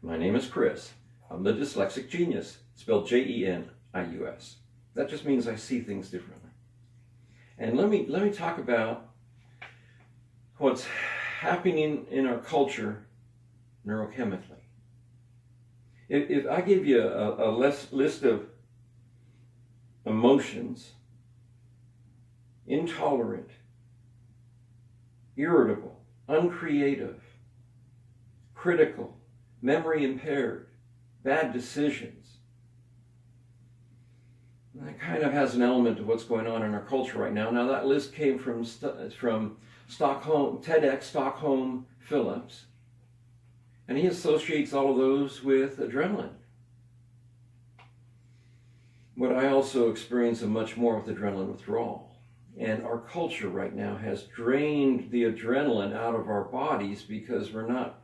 My name is Chris. I'm the dyslexic genius, spelled Jenius. That just means I see things differently. And let me talk about what's happening in our culture neurochemically. If I give you a list of emotions: intolerant, irritable, uncreative, critical, memory impaired, bad decisions. And that kind of has an element of what's going on in our culture right now. Now that list came from Stockholm, TEDx Stockholm Phillips, and he associates all of those with adrenaline. But I also experience a much more with adrenaline withdrawal. And our culture right now has drained the adrenaline out of our bodies because we're not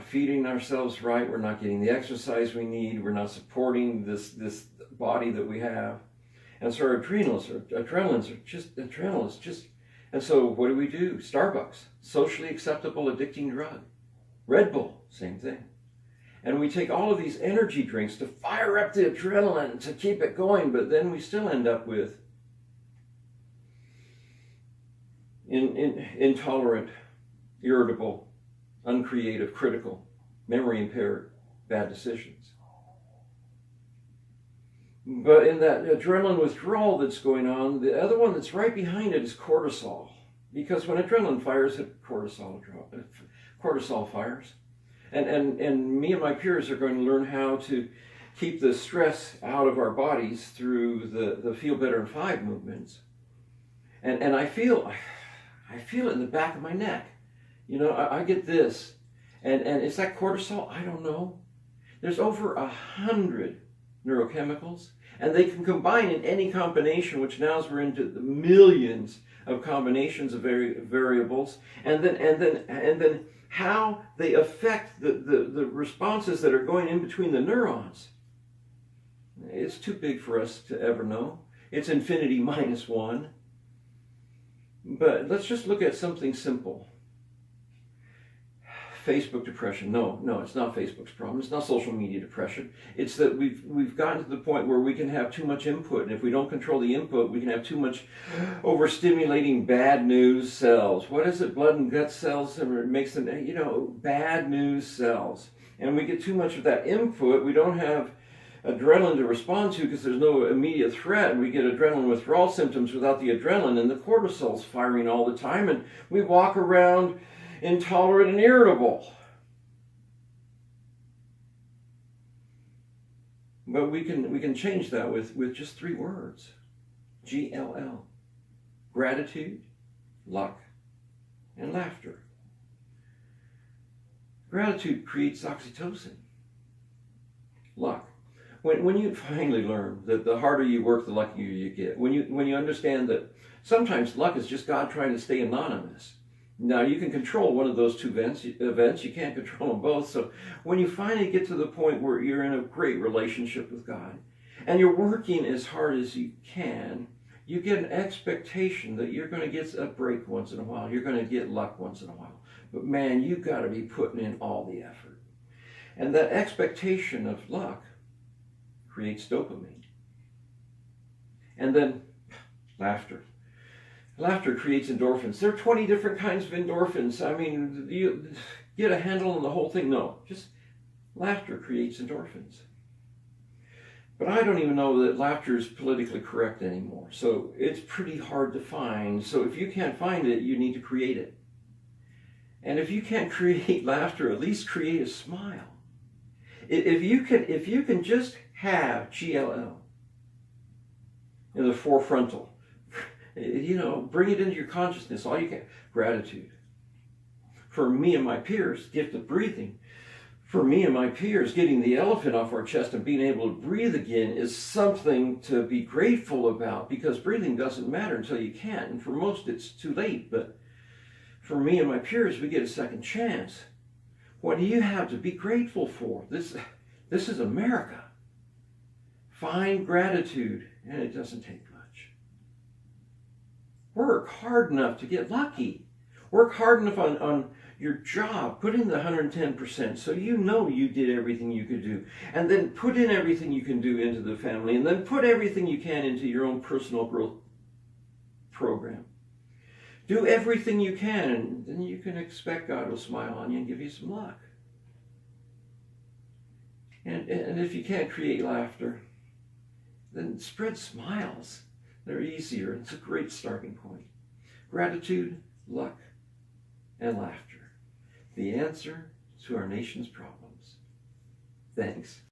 feeding ourselves right. We're not getting the exercise we need. We're not supporting this body that we have. And so our adrenals are just, and so what do? Starbucks, socially acceptable addicting drug. Red Bull, same thing. And we take all of these energy drinks to fire up the adrenaline to keep it going, but then we still end up with intolerant, irritable, uncreative, critical, memory impaired, bad decisions. But in that adrenaline withdrawal that's going on, the other one that's right behind it is cortisol. Because when adrenaline fires, cortisol fires. And me and my peers are going to learn how to keep the stress out of our bodies through the Feel Better in 5 movements. And I feel it in the back of my neck. You know, I get this. And is that cortisol? I don't know. There's over 100 neurochemicals, and they can combine in any combination, which now we're into the millions of combinations of variables, and then how they affect the responses that are going in between the neurons. It's too big for us to ever know. It's infinity minus 1. But let's just look at something simple. Facebook depression. No, it's not Facebook's problem. It's not social media depression. It's that we've gotten to the point where we can have too much input, and if we don't control the input, we can have too much overstimulating bad news cells. What is it? Blood and gut cells, and it makes them, bad news cells. And we get too much of that input. We don't have adrenaline to respond to because there's no immediate threat, and we get adrenaline withdrawal symptoms without the adrenaline, and the cortisol's firing all the time, and we walk around intolerant and irritable. But we can change that with just 3 words. GLL. Gratitude, luck, and laughter. Gratitude creates oxytocin. Luck. When you finally learn that the harder you work, the luckier you get. When you understand that sometimes luck is just God trying to stay anonymous. Now, you can control one of those 2 events. You can't control them both. So when you finally get to the point where you're in a great relationship with God and you're working as hard as you can, you get an expectation that you're going to get a break once in a while. You're going to get luck once in a while. But man, you've got to be putting in all the effort. And that expectation of luck creates dopamine. And then laughter. Laughter creates endorphins. There are 20 different kinds of endorphins. I mean, you get a handle on the whole thing? No, just laughter creates endorphins. But I don't even know that laughter is politically correct anymore. So it's pretty hard to find. So if you can't find it, you need to create it. And if you can't create laughter, at least create a smile. If you can just have GLL in the forefrontal, bring it into your consciousness, all you can. Gratitude. For me and my peers, gift of breathing. For me and my peers, getting the elephant off our chest and being able to breathe again is something to be grateful about, because breathing doesn't matter until you can't. And for most, it's too late. But for me and my peers, we get a second chance. What do you have to be grateful for? This is America. Find gratitude, and it doesn't take much. Work hard enough to get lucky. Work hard enough on your job, put in the 110% so you know you did everything you could do. And then put in everything you can do into the family, and then put everything you can into your own personal growth program. Do everything you can, and then you can expect God will smile on you and give you some luck. And if you can't create laughter, then spread smiles. They're easier. It's a great starting point. Gratitude, luck, and laughter. The answer to our nation's problems. Thanks.